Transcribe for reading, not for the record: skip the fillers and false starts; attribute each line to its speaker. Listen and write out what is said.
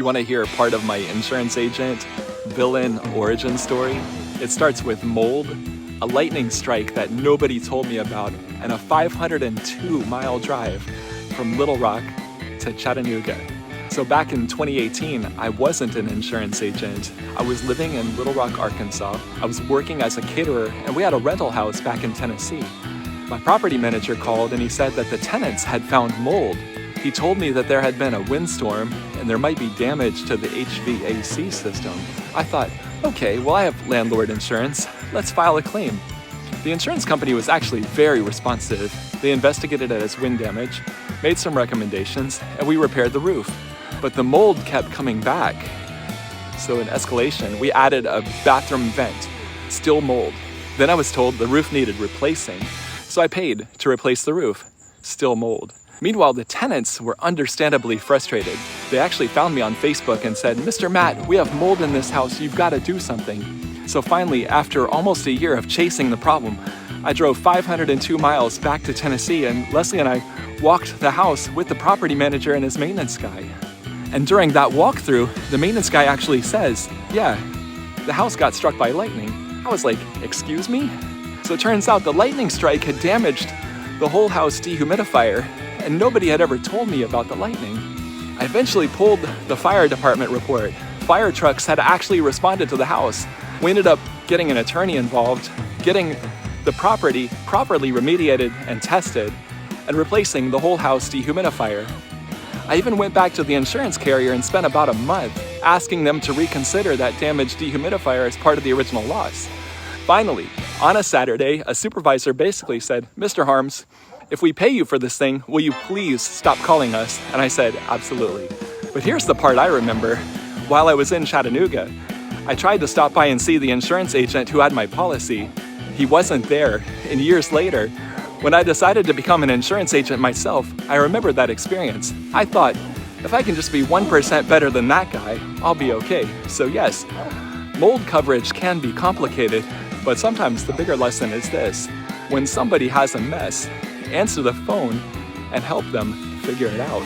Speaker 1: you want to hear part of my insurance agent villain origin story? It starts with mold, a lightning strike that nobody told me about, and a 502-mile drive from Little Rock to Chattanooga. So back in 2018, I wasn't an insurance agent. I was living in Little Rock, Arkansas. I was working as a caterer, and we had a rental house back in Tennessee. My property manager called and he said that the tenants had found mold. He told me that there had been a windstorm and there might be damage to the HVAC system. I thought, okay, well, I have landlord insurance. Let's file a claim. The insurance company was actually very responsive. They investigated it as wind damage, made some recommendations, and we repaired the roof. But the mold kept coming back. So in escalation, we added a bathroom vent, still mold. Then I was told the roof needed replacing. So I paid to replace the roof, still mold. Meanwhile, the tenants were understandably frustrated. They actually found me on Facebook and said, "Mr. Matt, we have mold in this house, you've got to do something." So finally, after almost a year of chasing the problem, I drove 502 miles back to Tennessee, and Leslie and I walked the house with the property manager and his maintenance guy. And during that walkthrough, the maintenance guy actually says, "Yeah, the house got struck by lightning." I was like, "Excuse me?" So it turns out the lightning strike had damaged the whole house dehumidifier, and nobody had ever told me about the lightning. I eventually pulled the fire department report. Fire trucks had actually responded to the house. We ended up getting an attorney involved, getting the property properly remediated and tested, and replacing the whole house dehumidifier. I even went back to the insurance carrier and spent about a month asking them to reconsider that damaged dehumidifier as part of the original loss. Finally, on a Saturday, a supervisor basically said, "Mr. Harms, if we pay you for this thing, will you please stop calling us?" And I said, "Absolutely." But here's the part I remember. While I was in Chattanooga, I tried to stop by and see the insurance agent who had my policy. He wasn't there. And years later, when I decided to become an insurance agent myself, I remembered that experience. I thought, if I can just be 1% better than that guy, I'll be okay. So yes, mold coverage can be complicated, but sometimes the bigger lesson is this: when somebody has a mess, answer the phone and help them figure it out.